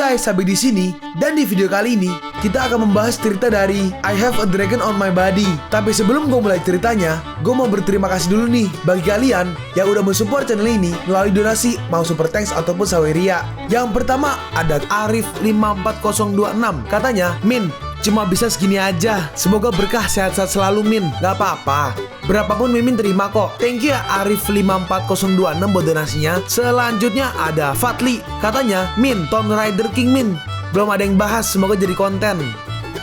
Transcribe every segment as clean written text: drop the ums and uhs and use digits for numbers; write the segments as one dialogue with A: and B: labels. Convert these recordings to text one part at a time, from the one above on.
A: guys, sampai di sini. Dan di video kali ini kita akan membahas cerita dari I Have a Dragon on My Body. Tapi sebelum gue mulai ceritanya, gue mau berterima kasih dulu nih bagi kalian yang udah mensupport channel ini melalui donasi, mau super thanks ataupun saweria. Yang pertama ada Arif54026. Katanya, Min, cuma bisa segini aja. Semoga berkah, sehat-sehat selalu, Min. Gak apa-apa, berapapun Mimin terima kok. Thank you ya Arif54026 buat donasinya. Selanjutnya ada Fatli. Katanya, Min, Tomb Raider King, Min, belum ada yang bahas, semoga jadi konten.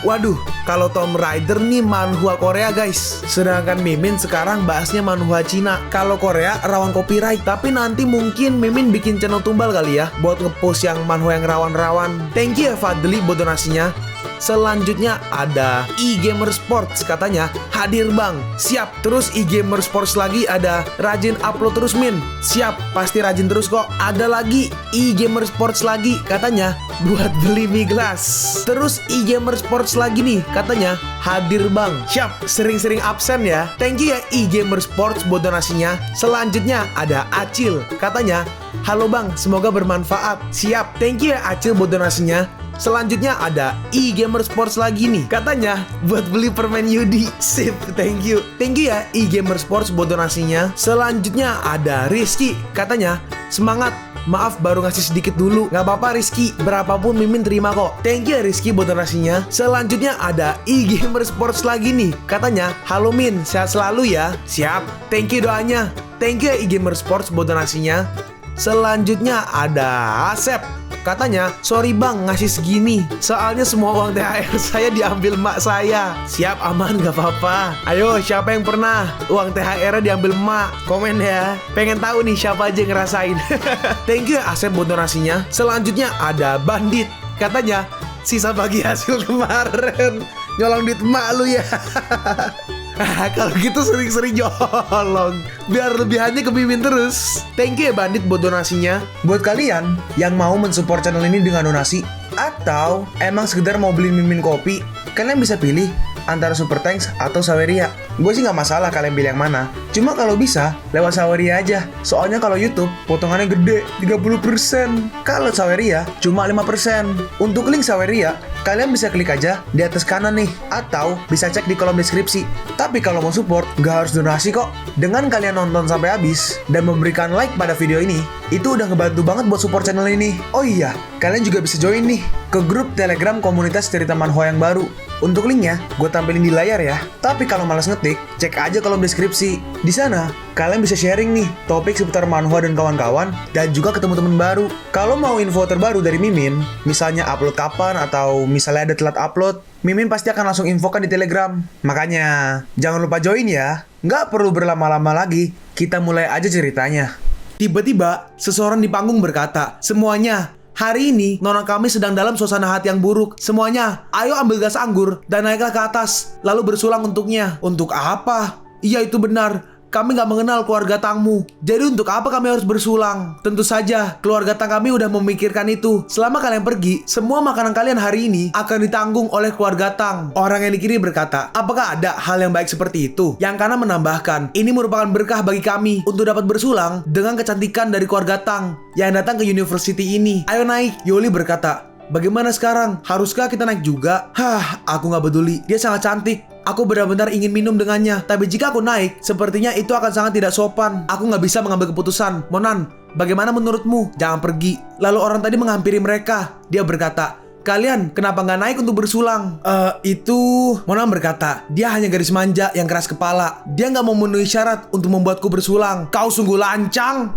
A: Waduh, kalau Tomb Raider nih manhwa Korea guys. Sedangkan Mimin sekarang bahasnya manhwa Cina. Kalau Korea rawan copyright. Tapi nanti mungkin Mimin bikin channel tumbal kali ya, buat ngepost yang manhwa yang rawan-rawan. Thank you ya Fadli buat donasinya. Selanjutnya ada e-gamer sports. Katanya, hadir bang, siap. Terus e-gamer sports lagi ada, rajin upload terus Min. Siap, pasti rajin terus kok. Ada lagi e-gamer sports lagi. Katanya, buat beli mie glass. Terus e-gamer sports lagi nih. Katanya, hadir bang, siap. Sering-sering absen ya. Thank you ya e-gamer sports buat donasinya. Selanjutnya ada Acil. Katanya, halo bang, semoga bermanfaat. Siap, thank you ya Acil buat donasinya. Selanjutnya ada e-gamer sports lagi nih. Katanya buat beli permen Yudi. Sip, thank you. Thank you ya e-gamer sports buat donasinya. Selanjutnya ada Rizky. Katanya, semangat, maaf baru ngasih sedikit dulu. Gak apa-apa Rizky, berapapun Mimin terima kok. Thank you ya Rizky buat donasinya. Selanjutnya ada e-gamer sports lagi nih. Katanya, halo Min, sehat selalu ya. Siap, thank you doanya. Thank you ya e-gamer sports buat donasinya. Selanjutnya ada Asep. Katanya, sorry bang ngasih segini, soalnya semua uang THR saya diambil mak saya. Siap, aman, gak apa-apa. Ayo, siapa yang pernah uang THR-nya diambil mak? Komen ya, pengen tahu nih siapa aja yang ngerasain. Thank you Asep buat donasinya. Selanjutnya ada Bandit. Katanya, sisa bagi hasil kemarin, nyolong duit mak lu ya. Kalau gitu sering-sering nyolong, biar lebihannya ke Mimin terus. Thank you ya Bandit buat donasinya. Buat kalian yang mau mensupport channel ini dengan donasi, atau emang sekedar mau beli Mimin kopi, kalian bisa pilih antara super thanks atau saweria. Gue sih gak masalah kalian pilih yang mana. Cuma kalau bisa lewat saweria aja. Soalnya kalau YouTube potongannya gede, 30%. Kalau saweria cuma 5%. Untuk link saweria kalian bisa klik aja di atas kanan nih, atau bisa cek di kolom deskripsi. Tapi kalau mau support, gak harus donasi kok. Dengan kalian nonton sampai habis dan memberikan like pada video ini, itu udah ngebantu banget buat support channel ini. Oh iya, kalian juga bisa join nih ke grup Telegram komunitas cerita manhwa yang baru. Untuk linknya, gue tampilin di layar ya. Tapi kalau malas ngetik, cek aja kolom deskripsi. Di sana, kalian bisa sharing nih topik seputar manhwa dan kawan-kawan, dan juga ketemu teman baru. Kalau mau info terbaru dari Mimin, misalnya upload kapan atau misalnya ada telat upload, Mimin pasti akan langsung infokan di Telegram. Makanya, jangan lupa join ya. Nggak perlu berlama-lama lagi, kita mulai aja ceritanya. Tiba-tiba, seseorang di panggung berkata, semuanya, hari ini nona kami sedang dalam suasana hati yang buruk. Semuanya, ayo ambil gas anggur dan naiklah ke atas, lalu bersulang untuknya. Untuk apa? Iya, itu benar. Kami gak mengenal keluarga Tangmu. Jadi untuk apa kami harus bersulang? Tentu saja, keluarga Tang kami udah memikirkan itu. Selama kalian pergi, semua makanan kalian hari ini akan ditanggung oleh keluarga Tang. Orang yang di kiri berkata, apakah ada hal yang baik seperti itu? Yang kanan menambahkan, ini merupakan berkah bagi kami untuk dapat bersulang dengan kecantikan dari keluarga Tang yang datang ke university ini. Ayo naik. Yoli berkata, bagaimana sekarang? Haruskah kita naik juga? Aku gak peduli. Dia sangat cantik. Aku benar-benar ingin minum dengannya. Tapi jika aku naik, sepertinya itu akan sangat tidak sopan. Aku gak bisa mengambil keputusan. Monan, bagaimana menurutmu? Jangan pergi. Lalu orang tadi menghampiri mereka. Dia berkata, kalian kenapa gak naik untuk bersulang? Monan berkata, dia hanya gadis manja yang keras kepala. Dia gak memenuhi syarat untuk membuatku bersulang. Kau sungguh lancang.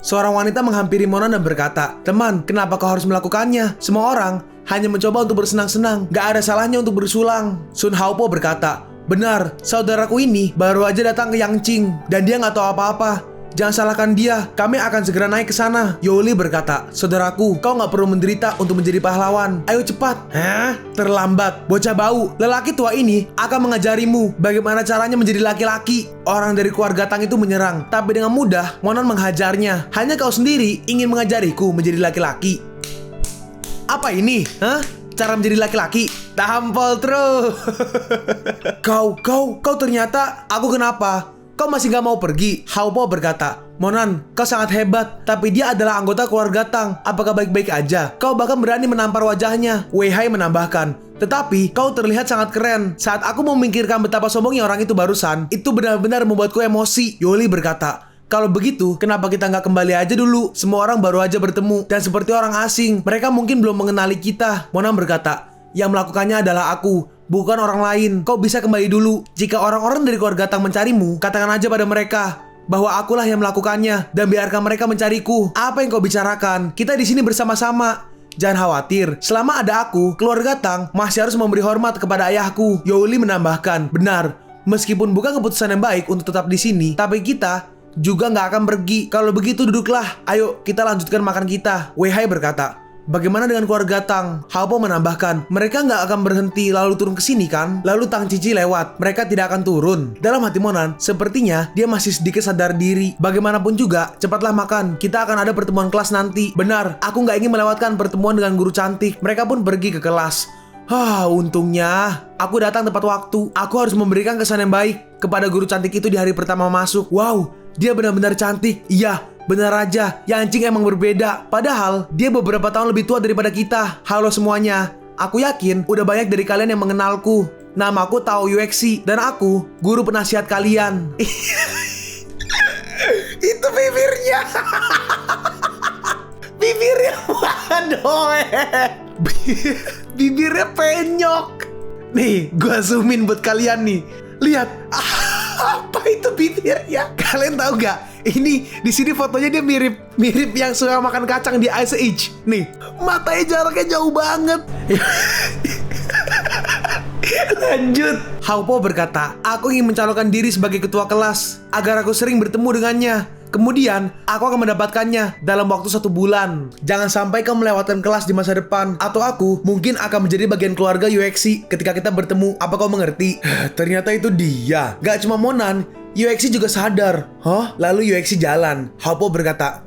A: Seorang wanita menghampiri Monan dan berkata, teman, kenapa kau harus melakukannya? Semua orang hanya mencoba untuk bersenang-senang. Gak ada salahnya untuk bersulang. Sun Haopo berkata, benar, saudaraku ini baru aja datang ke Yangqing dan dia gak tahu apa-apa. Jangan salahkan dia, kami akan segera naik ke sana. Yoli berkata, saudaraku, kau gak perlu menderita untuk menjadi pahlawan. Ayo cepat. Terlambat, bocah bau. Lelaki tua ini akan mengajarimu bagaimana caranya menjadi laki-laki. Orang dari keluarga Tang itu menyerang, tapi dengan mudah Monan menghajarnya. Hanya kau sendiri ingin mengajariku menjadi laki-laki. Apa ini? Cara menjadi laki-laki? Tampol terus. Kau ternyata. Aku kenapa? Kau masih gak mau pergi? Haopo berkata, Monan, kau sangat hebat, tapi dia adalah anggota keluarga Tang. Apakah baik-baik aja? Kau bahkan berani menampar wajahnya. Wei Hai menambahkan, tetapi kau terlihat sangat keren. Saat aku memikirkan betapa sombongnya orang itu barusan, itu benar-benar membuatku emosi. Yoli berkata, kalau begitu, kenapa kita nggak kembali aja dulu? Semua orang baru aja bertemu, dan seperti orang asing, mereka mungkin belum mengenali kita. Monan berkata, yang melakukannya adalah aku, bukan orang lain. Kau bisa kembali dulu. Jika orang-orang dari keluarga Tang mencarimu, katakan aja pada mereka bahwa akulah yang melakukannya, dan biarkan mereka mencariku. Apa yang kau bicarakan? Kita di sini bersama-sama. Jangan khawatir, selama ada aku, keluarga Tang masih harus memberi hormat kepada ayahku. Yoli menambahkan, benar, meskipun bukan keputusan yang baik untuk tetap di sini, tapi kita juga nggak akan pergi. Kalau begitu duduklah. Ayo kita lanjutkan makan kita. Wei Hai berkata, bagaimana dengan keluarga Tang? Haopo menambahkan, mereka nggak akan berhenti lalu turun ke sini kan? Lalu Tang Cici lewat, mereka tidak akan turun. Dalam hati Monan, sepertinya dia masih sedikit sadar diri. Bagaimanapun juga, cepatlah makan. Kita akan ada pertemuan kelas nanti. Benar, aku nggak ingin melewatkan pertemuan dengan guru cantik. Mereka pun pergi ke kelas. Untungnya aku datang tepat waktu. Aku harus memberikan kesan yang baik kepada guru cantik itu di hari pertama masuk. Wow, dia benar-benar cantik. Iya, benar aja, Yancing emang berbeda. Padahal dia beberapa tahun lebih tua daripada kita. Halo semuanya, aku yakin udah banyak dari kalian yang mengenalku. Namaku Tao Yuexi, dan aku guru penasihat kalian. Itu bibirnya. Bibirnya waduh. Bibirnya penyok. Nih, gua zoomin buat kalian nih. Lihat. Apa itu bibirnya? Kalian tahu gak? Ini di sini fotonya dia mirip yang suka makan kacang di Ice Age. Nih, matanya jaraknya jauh banget. Lanjut. Haopo berkata, aku ingin mencalonkan diri sebagai ketua kelas agar aku sering bertemu dengannya. Kemudian, aku akan mendapatkannya dalam waktu 1 bulan. Jangan sampai kau melewatkan kelas di masa depan, atau aku mungkin akan menjadi bagian keluarga Yuexi ketika kita bertemu. Apa kau mengerti? Ternyata itu dia. Gak cuma Monan, Yuexi juga sadar. Hah? Lalu Yuexi jalan. Haopo berkata,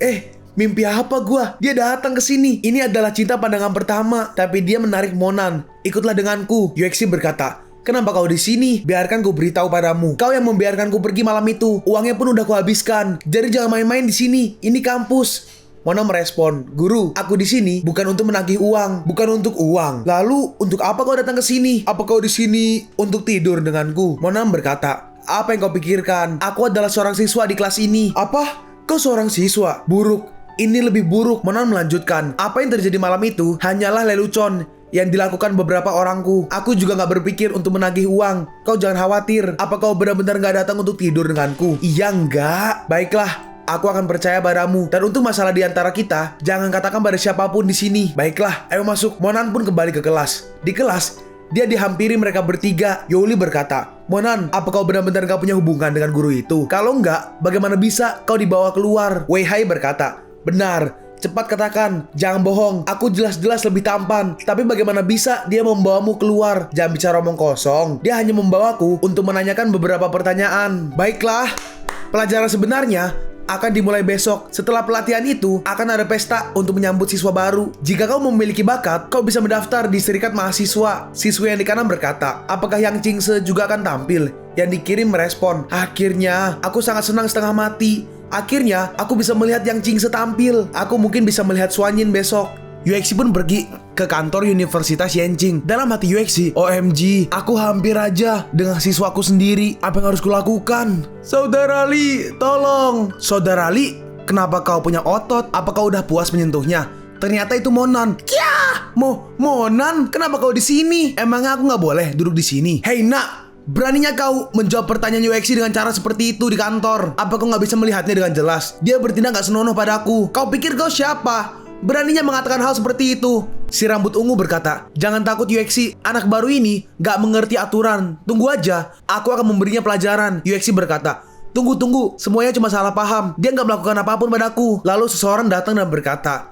A: mimpi apa gua? Dia datang ke sini. Ini adalah cinta pandangan pertama. Tapi dia menarik Monan. Ikutlah denganku. Yuexi berkata, kenapa kau di sini? Biarkan ku beritahu padamu. Kau yang membiarkanku pergi malam itu. Uangnya pun udah kuhabiskan. Jadi jangan main-main di sini. Ini kampus. Monan merespon, guru, aku di sini bukan untuk menagih uang, bukan untuk uang. Lalu untuk apa kau datang ke sini? Apa kau di sini untuk tidur denganku? Monan berkata, apa yang kau pikirkan? Aku adalah seorang siswa di kelas ini. Apa? Kau seorang siswa? Buruk. Ini lebih buruk. Monan melanjutkan, apa yang terjadi malam itu hanyalah lelucon yang dilakukan beberapa orangku. Aku juga gak berpikir untuk menagih uang. Kau jangan khawatir. Apa kau benar-benar gak datang untuk tidur denganku? Iya enggak. Baiklah, aku akan percaya padamu. Dan untuk masalah di antara kita, jangan katakan pada siapapun di sini. Baiklah, ayo masuk. Monan pun kembali ke kelas. Di kelas, dia dihampiri mereka bertiga. Yoli berkata, Monan, apa kau benar-benar gak punya hubungan dengan guru itu? Kalau enggak, bagaimana bisa kau dibawa keluar? Wei Hai berkata, benar. Cepat katakan, jangan bohong. Aku jelas-jelas lebih tampan. Tapi bagaimana bisa dia membawamu keluar? Jangan bicara omong kosong. Dia hanya membawaku untuk menanyakan beberapa pertanyaan. Baiklah, pelajaran sebenarnya akan dimulai besok. Setelah pelatihan itu, akan ada pesta untuk menyambut siswa baru. Jika kau memiliki bakat, kau bisa mendaftar di serikat mahasiswa. Siswa yang di kanan berkata, apakah Yang Qingse juga akan tampil? Yang dikirim merespon, akhirnya aku sangat senang setengah mati. Akhirnya, aku bisa melihat Yang Qingse tampil. Aku mungkin bisa melihat Xuanyin besok. Yuexi pun pergi ke kantor Universitas Yanqing. Dalam hati Yuexi, OMG, aku hampir aja dengan siswaku sendiri. Apa yang harus kulakukan? Saudara Li, tolong. Saudara Li, kenapa kau punya otot? Apa kau udah puas menyentuhnya? Ternyata itu Monan. Kyah! Monan, kenapa kau di sini? Emangnya aku nggak boleh duduk di sini? Hei nak, beraninya kau menjawab pertanyaan Yuexi dengan cara seperti itu di kantor? Apa kau nggak bisa melihatnya dengan jelas? Dia bertindak nggak senonoh padaku. Kau pikir kau siapa? Beraninya mengatakan hal seperti itu. Si rambut ungu berkata, jangan takut Yuexi, anak baru ini nggak mengerti aturan. Tunggu aja, aku akan memberinya pelajaran. Yuexi berkata, tunggu, semuanya cuma salah paham. Dia nggak melakukan apapun padaku. Lalu seseorang datang dan berkata,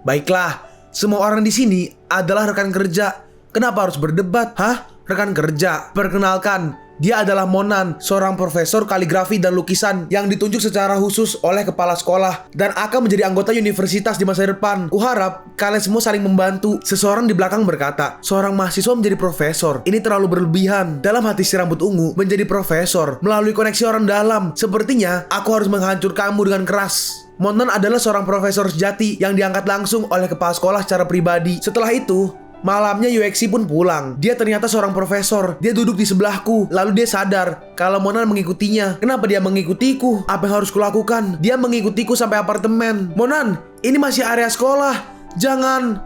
A: baiklah, semua orang di sini adalah rekan kerja. Kenapa harus berdebat? Hah? Rekan kerja? Perkenalkan, Dia adalah Monan, seorang profesor kaligrafi dan lukisan yang ditunjuk secara khusus oleh kepala sekolah dan akan menjadi anggota universitas di masa depan. Kuharap kalian semua saling membantu. Seseorang di belakang berkata, seorang mahasiswa menjadi profesor, ini terlalu berlebihan. Dalam hati si rambut ungu, menjadi profesor melalui koneksi orang dalam. Sepertinya aku harus menghancurkanmu dengan keras. Monan adalah seorang profesor sejati yang diangkat langsung oleh kepala sekolah secara pribadi. Setelah itu, malamnya Yuexi pun pulang. Dia ternyata seorang profesor. Dia duduk di sebelahku. Lalu dia sadar kalau Monan mengikutinya. Kenapa dia mengikutiku? Apa yang harus kulakukan? Dia mengikutiku sampai apartemen. Monan, ini masih area sekolah. Jangan.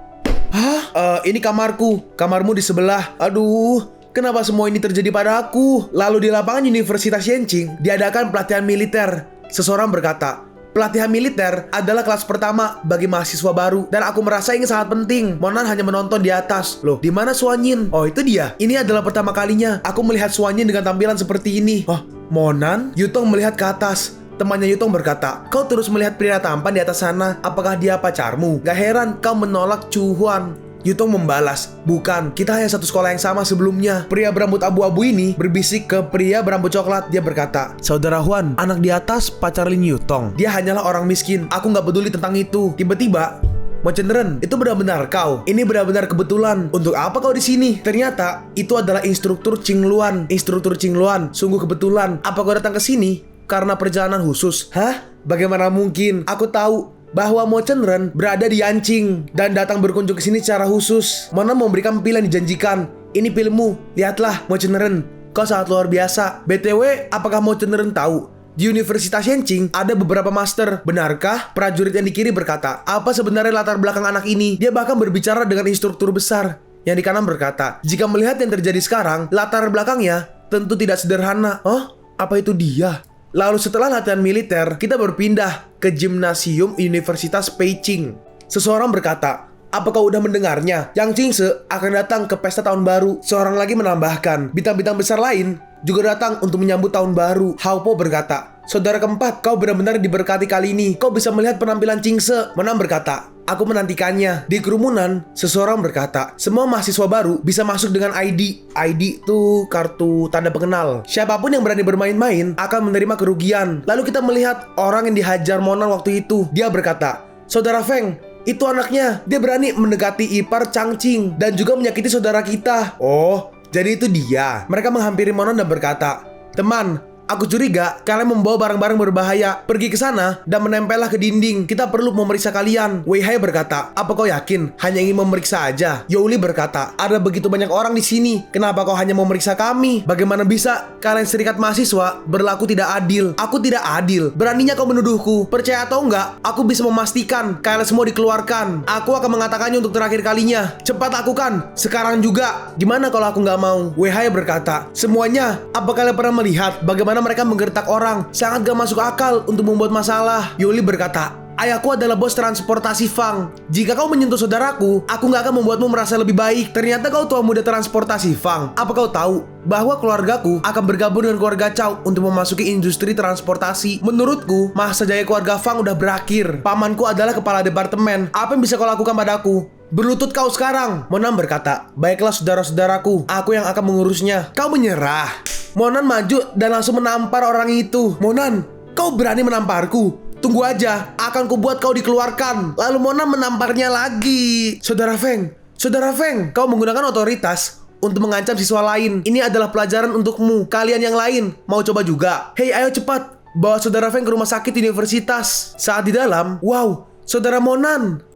A: Hah? Ini kamarku. Kamarmu di sebelah. Aduh, kenapa semua ini terjadi pada aku? Lalu di lapangan Universitas Yenching diadakan pelatihan militer. Seseorang berkata, pelatihan militer adalah kelas pertama bagi mahasiswa baru dan aku merasa ini sangat penting. Monan hanya menonton di atas. Loh, di mana Suanyin? Oh, itu dia. Ini adalah pertama kalinya aku melihat Suanyin dengan tampilan seperti ini. Oh, Monan? Yutong melihat ke atas. Temannya Yutong berkata, kau terus melihat pria tampan di atas sana. Apakah dia pacarmu? Gak heran kau menolak Chu Huan. Yutong membalas, bukan, kita hanya satu sekolah yang sama sebelumnya. Pria berambut abu-abu ini berbisik ke pria berambut coklat. Dia berkata, saudara Huan, anak di atas pacar Lin Yutong. Dia hanyalah orang miskin, aku gak peduli tentang itu. Tiba-tiba, Mo Chenren, itu benar-benar kau. Ini benar-benar kebetulan. Untuk apa kau di sini? Ternyata itu adalah instruktur Qingluan. Instruktur Qingluan, sungguh kebetulan. Apa kau datang ke sini karena perjalanan khusus? Hah? Bagaimana mungkin? Aku tahu bahwa Mo Chenren berada di Yanqing dan datang berkunjung ke sini secara khusus. Monan memberikan pil yang dijanjikan. Ini pilmu, lihatlah Mo Chenren, kau sangat luar biasa. BTW, apakah Mo Chenren tahu di Universitas Yenching ada beberapa master? Benarkah? Prajurit yang di kiri berkata, apa sebenarnya latar belakang anak ini? Dia bahkan berbicara dengan instruktur besar. Yang di kanan berkata, jika melihat yang terjadi sekarang, latar belakangnya tentu tidak sederhana. Oh, apa itu dia? Lalu setelah latihan militer, kita berpindah ke gimnasium Universitas Peicing. Seseorang berkata, apa kau udah mendengarnya? Yang Qingse akan datang ke pesta tahun baru. Seorang lagi menambahkan, bintang-bintang besar lain juga datang untuk menyambut tahun baru. Hao Po berkata, saudara keempat, kau benar-benar diberkati kali ini. Kau bisa melihat penampilan Qingse. Monan berkata, aku menantikannya. Di kerumunan, seseorang berkata, semua mahasiswa baru bisa masuk dengan ID. ID itu kartu tanda pengenal. Siapapun yang berani bermain-main akan menerima kerugian. Lalu kita melihat orang yang dihajar Monan waktu itu. Dia berkata, saudara Feng, itu anaknya. Dia berani mendekati ipar Changqing dan juga menyakiti saudara kita. Oh, jadi itu dia. Mereka menghampiri Monan dan berkata, teman, aku curiga kalian membawa barang-barang berbahaya. Pergi ke sana dan menempellah ke dinding. Kita perlu memeriksa kalian. Wei Hai berkata, apa kau yakin hanya ingin memeriksa aja? Youli berkata, ada begitu banyak orang di sini. Kenapa kau hanya memeriksa kami? Bagaimana bisa kalian serikat mahasiswa berlaku tidak adil? Aku tidak adil. Beraninya kau menuduhku. Percaya atau enggak, aku bisa memastikan kalian semua dikeluarkan. Aku akan mengatakannya untuk terakhir kalinya. Cepat lakukan. Sekarang juga. Gimana kalau aku nggak mau? Wei Hai berkata, semuanya. Apa kalian pernah melihat bagaimana mereka menggertak orang? Sangat gak masuk akal untuk membuat masalah. Yuli berkata, ayahku adalah bos transportasi Fang. Jika kau menyentuh saudaraku, aku gak akan membuatmu merasa lebih baik. Ternyata kau tua muda transportasi Fang. Apa kau tahu bahwa keluargaku akan bergabung dengan keluarga Chow untuk memasuki industri transportasi? Menurutku, masa jaya keluarga Fang udah berakhir. Pamanku adalah kepala departemen. Apa yang bisa kau lakukan padaku? Berlutut kau sekarang. Monan berkata, baiklah saudara-saudaraku, aku yang akan mengurusnya. Kau menyerah. Monan maju dan langsung menampar orang itu. Monan, kau berani menamparku? Tunggu aja, akan kubuat kau dikeluarkan. Lalu Monan menamparnya lagi. Saudara Feng, kau menggunakan otoritas untuk mengancam siswa lain. Ini adalah pelajaran untukmu. Kalian yang lain, mau coba juga? Hei, ayo cepat, bawa saudara Feng ke rumah sakit universitas. Saat di dalam, wow, saudara Monan.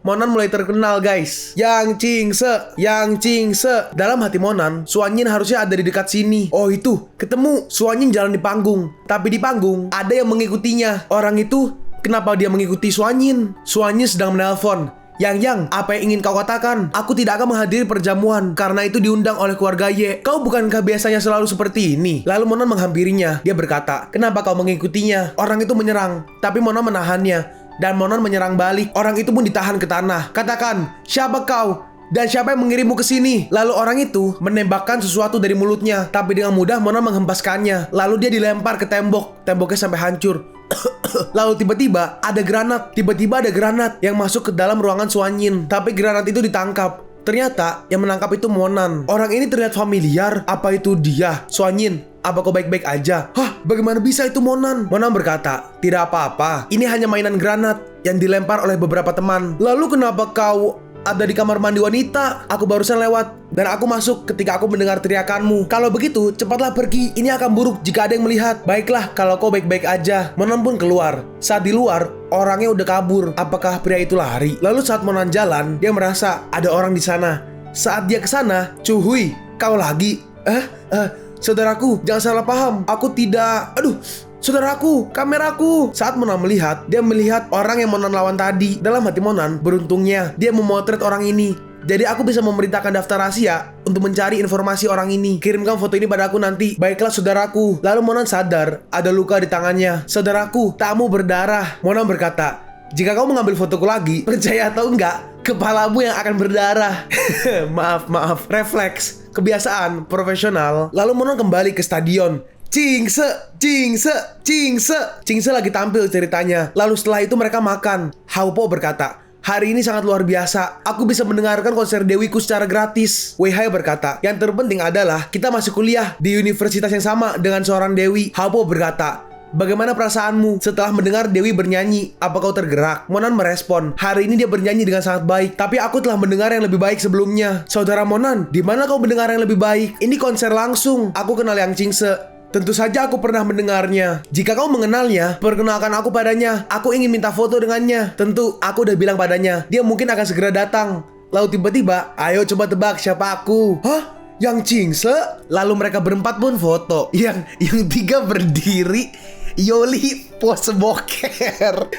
A: Monan mulai terkenal guys. Yang Qingse. Dalam hati Monan, Suanyin harusnya ada di dekat sini. Oh itu, ketemu. Suanyin jalan di panggung. Tapi di panggung, ada yang mengikutinya. Orang itu, kenapa dia mengikuti Suanyin? Suanyin sedang menelpon. Yang, apa yang ingin kau katakan? Aku tidak akan menghadiri perjamuan karena itu diundang oleh keluarga Ye. Kau bukankah biasanya selalu seperti ini? Lalu Monan menghampirinya. Dia berkata, kenapa kau mengikutinya? Orang itu menyerang, tapi Monan menahannya. Dan Monan menyerang balik. Orang itu pun ditahan ke tanah. Katakan, siapa kau? Dan siapa yang mengirimmu ke sini? Lalu orang itu menembakkan sesuatu dari mulutnya. Tapi dengan mudah Monan menghempaskannya. Lalu dia dilempar ke tembok. Temboknya sampai hancur. Lalu tiba-tiba ada granat yang masuk ke dalam ruangan Suanyin. Tapi granat itu ditangkap. Ternyata yang menangkap itu Monan. Orang ini terlihat familiar. Apa itu dia? Suanyin, apa kau baik-baik aja? Hah, bagaimana bisa itu Monan? Monan berkata, tidak apa-apa. Ini hanya mainan granat yang dilempar oleh beberapa teman. Lalu kenapa kau ada di kamar mandi wanita? Aku barusan lewat dan aku masuk ketika aku mendengar teriakanmu. Kalau begitu, cepatlah pergi. Ini akan buruk jika ada yang melihat. Baiklah, kalau kau baik-baik aja. Monan pun keluar. Saat di luar, orangnya udah kabur. Apakah pria itu lari? Lalu saat Monan jalan, dia merasa ada orang di sana. Saat dia ke sana, Cuhui, kau lagi? Saudaraku, jangan salah paham. Aku tidak... Saudaraku, kameraku. Saat Monan melihat, dia melihat orang yang Monan lawan tadi. Dalam hati Monan, beruntungnya dia memotret orang ini. Jadi aku bisa memerintahkan daftar rahasia untuk mencari informasi orang ini. Kirimkan foto ini pada aku nanti. Baiklah saudaraku. Lalu Monan sadar ada luka di tangannya. Saudaraku, takmu berdarah. Monan berkata, jika kau mengambil fotoku lagi, percaya atau enggak, kepalamu yang akan berdarah. Maaf, refleks, kebiasaan, profesional. Lalu Monan kembali ke stadion. Cingse lagi tampil ceritanya. Lalu setelah itu mereka makan. Haupo berkata, hari ini sangat luar biasa. Aku bisa mendengarkan konser Dewiku secara gratis. Wei Hai berkata, yang terpenting adalah kita masih kuliah di universitas yang sama dengan seorang Dewi. Haupo berkata, bagaimana perasaanmu setelah mendengar Dewi bernyanyi? Apa kau tergerak? Monan merespon, hari ini dia bernyanyi dengan sangat baik. Tapi aku telah mendengar yang lebih baik sebelumnya. Saudara Monan, di mana kau mendengar yang lebih baik? Ini konser langsung. Aku kenal Yang Cingse. Tentu saja aku pernah mendengarnya. Jika kau mengenalnya, perkenalkan aku padanya. Aku ingin minta foto dengannya. Tentu, aku udah bilang padanya. Dia mungkin akan segera datang. Lalu tiba-tiba, ayo coba tebak siapa aku. Hah? Yang Cingse? Lalu mereka berempat pun foto. Yang tiga berdiri. Yoli pose boker.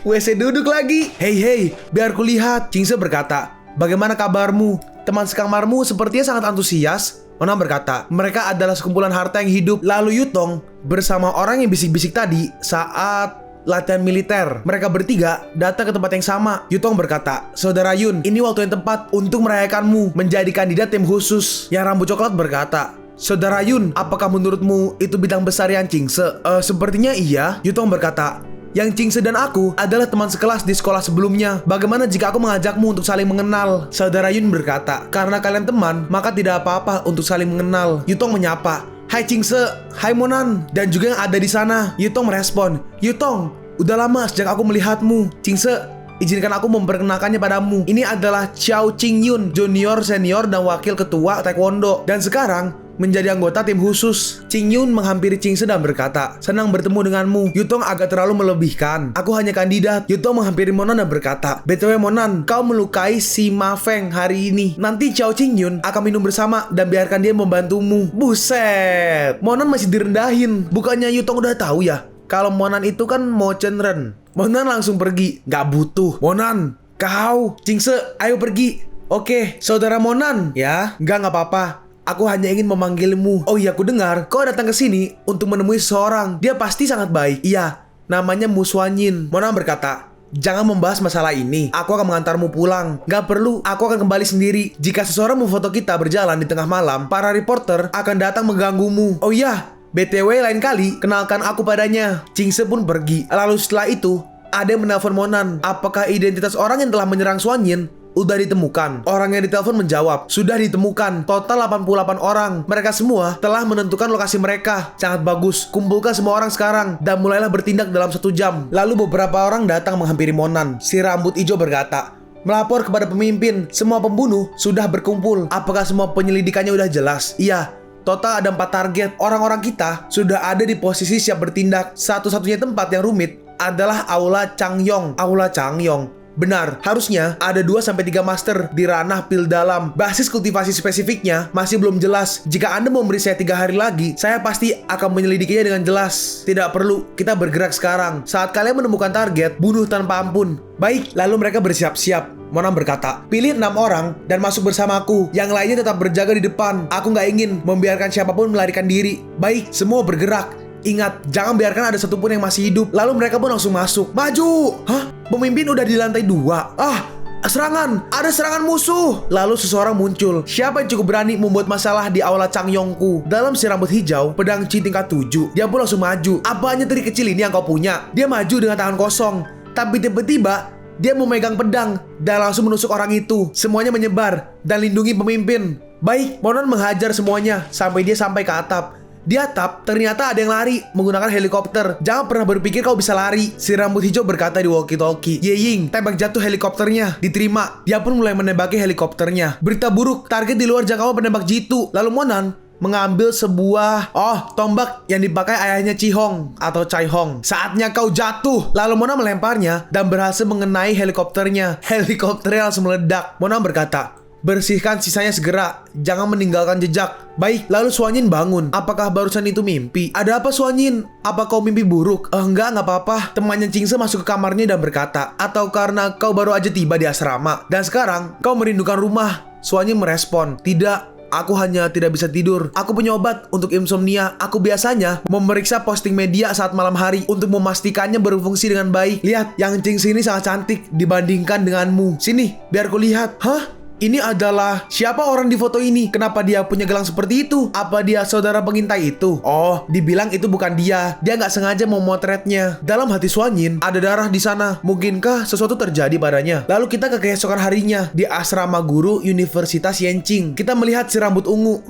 A: WC duduk lagi. Hei, biar kulihat. Cingse berkata, bagaimana kabarmu? Teman sekamarmu sepertinya sangat antusias. Monan berkata, mereka adalah sekumpulan harta yang hidup. Lalu Yutong bersama orang yang bisik-bisik tadi saat latihan militer. Mereka bertiga datang ke tempat yang sama. Yutong berkata, saudara Yun, ini waktu yang tepat untuk merayakanmu menjadi kandidat tim khusus. Yang rambut coklat berkata, saudara Yun, apakah menurutmu itu bidang besar Yang Cingse? Sepertinya iya. Yutong berkata, Yang Cingse dan aku adalah teman sekelas di sekolah sebelumnya. Bagaimana jika aku mengajakmu untuk saling mengenal? Saudara Yun berkata, karena kalian teman, maka tidak apa-apa untuk saling mengenal. Yutong menyapa, hai Cingse, hai Monan, dan juga yang ada di sana. Yutong merespon, Yutong, udah lama sejak aku melihatmu. Cingse, izinkan aku memperkenalkannya padamu. Ini adalah Xiao Qingyun, junior, senior, dan wakil ketua taekwondo. Dan sekarang menjadi anggota tim khusus. Qingyun menghampiri Cingse dan berkata, senang bertemu denganmu. Yutong agak terlalu melebihkan. Aku hanya kandidat. Yutong menghampiri Monan dan berkata, BTW Monan, kau melukai si Ma Feng hari ini. Nanti Xiao Qingyun akan minum bersama dan biarkan dia membantumu. Buset, Monan masih direndahin. Bukannya Yutong udah tahu ya kalau Monan itu kan Mo Chenren. Monan langsung pergi. Gak butuh. Monan, kau. Cingse, ayo pergi. Oke, saudara Monan. Ya, gak apa-apa. Aku hanya ingin memanggilmu. Oh iya, aku dengar kau datang ke sini untuk menemui seseorang. Dia pasti sangat baik. Iya, namanya Mu Suanyin. Monan berkata, jangan membahas masalah ini. Aku akan mengantarmu pulang. Gak perlu, aku akan kembali sendiri. Jika seseorang memfoto kita berjalan di tengah malam, para reporter akan datang mengganggumu. Oh iya, BTW lain kali kenalkan aku padanya. Cingse pun pergi. Lalu setelah itu, ada yang menelpon Monan. Apakah identitas orang yang telah menyerang Suanyin udah ditemukan? Orang yang ditelepon menjawab, sudah ditemukan. Total 88 orang. Mereka semua telah menentukan lokasi mereka. Sangat bagus. Kumpulkan semua orang sekarang dan mulailah bertindak dalam 1 jam. Lalu beberapa orang datang menghampiri Monan. Si rambut hijau berkata, melapor kepada pemimpin. Semua pembunuh sudah berkumpul. Apakah semua penyelidikannya udah jelas? Iya. Total ada 4 target. Orang-orang kita sudah ada di posisi siap bertindak. Satu-satunya tempat yang rumit adalah Aula Changyong. Aula Changyong. Benar, harusnya ada 2-3 master di ranah pil dalam. Basis kultivasi spesifiknya masih belum jelas. Jika Anda memberi saya 3 hari lagi, saya pasti akan menyelidikinya dengan jelas. Tidak perlu, kita bergerak sekarang. Saat kalian menemukan target, bunuh tanpa ampun. Baik, lalu mereka bersiap-siap. Monan berkata, pilih 6 orang dan masuk bersamaku. Yang lainnya tetap berjaga di depan. Aku nggak ingin membiarkan siapapun melarikan diri. Baik, semua bergerak. Ingat, jangan biarkan ada satupun yang masih hidup. Lalu mereka pun langsung masuk. Maju! Hah? Pemimpin udah di lantai 2. Serangan! Ada serangan musuh! Lalu seseorang muncul. Siapa yang cukup berani membuat masalah di aula Changyongku? Dalam si rambut hijau, pedang Qi tingkat 7. Dia pun langsung maju. Apa hanya trik kecil ini yang kau punya? Dia maju dengan tangan kosong. Tapi tiba-tiba, Dia memegang pedang dan langsung menusuk orang itu. Semuanya menyebar dan lindungi pemimpin. Baik, Monon menghajar semuanya sampai dia sampai ke atap. Di atap, ternyata ada yang lari menggunakan helikopter. Jangan pernah berpikir kau bisa lari. Si rambut hijau berkata di walkie-talkie. Ye Ying, tembak jatuh helikopternya. Diterima. Dia pun mulai menembaki helikopternya. Berita buruk, target di luar jangkauan penembak jitu. Lalu Monan mengambil sebuah tombak yang dipakai ayahnya Chihong atau Chai Hong. Saatnya kau jatuh. Lalu Mona melemparnya dan berhasil mengenai helikopternya. Helikopternya langsung meledak. Mona berkata, bersihkan sisanya segera, jangan meninggalkan jejak. Baik, lalu Suanyin bangun. Apakah barusan itu mimpi? Ada apa Suanyin? Apa kau mimpi buruk? Enggak apa-apa. Temannya Chingse masuk ke kamarnya dan berkata, atau karena kau baru aja tiba di asrama dan sekarang kau merindukan rumah? Suanyin merespon, tidak. Aku hanya tidak bisa tidur. Aku punya obat untuk insomnia. Aku biasanya memeriksa posting media saat malam hari untuk memastikannya berfungsi dengan baik. Lihat, yang Chingse ini sangat cantik dibandingkan denganmu. Sini, biar ku lihat. Hah? Ini adalah siapa orang di foto ini? Kenapa dia punya gelang seperti itu? Apa dia saudara pengintai itu? Oh, dibilang itu bukan dia. Dia nggak sengaja memotretnya. Dalam hati Suanyin, ada darah di sana. Mungkinkah sesuatu terjadi padanya? Lalu kita ke keesokan harinya di asrama guru Universitas Yenching. Kita melihat si rambut ungu.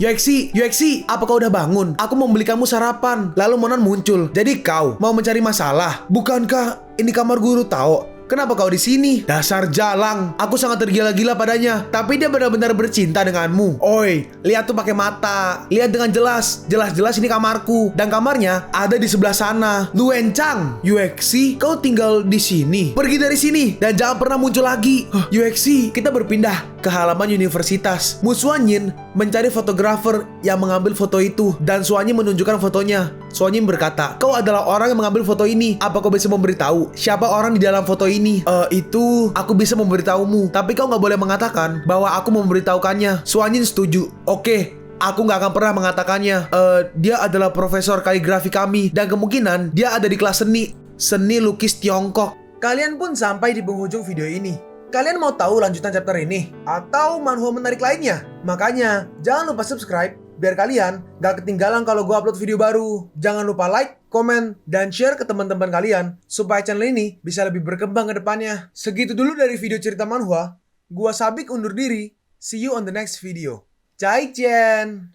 A: Yuexi, apa kau udah bangun? Aku mau beli kamu sarapan. Lalu Monan muncul. Jadi kau mau mencari masalah? Bukankah ini kamar guru Tao? Kenapa kau di sini? Dasar jalang. Aku sangat tergila-gila padanya. Tapi dia benar-benar bercinta denganmu. Oi, lihat tuh pakai mata. Lihat dengan jelas. Jelas-jelas ini kamarku. Dan kamarnya ada di sebelah sana. Luenchang, Yuexi, kau tinggal di sini. Pergi dari sini dan jangan pernah muncul lagi. Yuexi, kita berpindah ke halaman universitas. Mu Suanyin mencari fotografer yang mengambil foto itu. Dan Suanyin menunjukkan fotonya. Suanyin berkata, kau adalah orang yang mengambil foto ini. Apa kau bisa memberitahu siapa orang di dalam foto ini? Itu aku bisa memberitahumu, tapi kau nggak boleh mengatakan bahwa aku memberitahukannya. Suanyin setuju. Oke, aku nggak akan pernah mengatakannya. Dia adalah profesor kaligrafi kami dan kemungkinan dia ada di kelas seni lukis Tiongkok. Kalian pun sampai di penghujung video ini. Kalian mau tahu lanjutan chapter ini atau manhwa menarik lainnya? Makanya jangan lupa subscribe biar kalian gak ketinggalan kalau gue upload video baru. Jangan lupa like, komen, dan share ke teman-teman kalian supaya channel ini bisa lebih berkembang ke depannya. Segitu dulu dari video cerita manhwa. Gua Sabik undur diri. See you on the next video. Zaijian.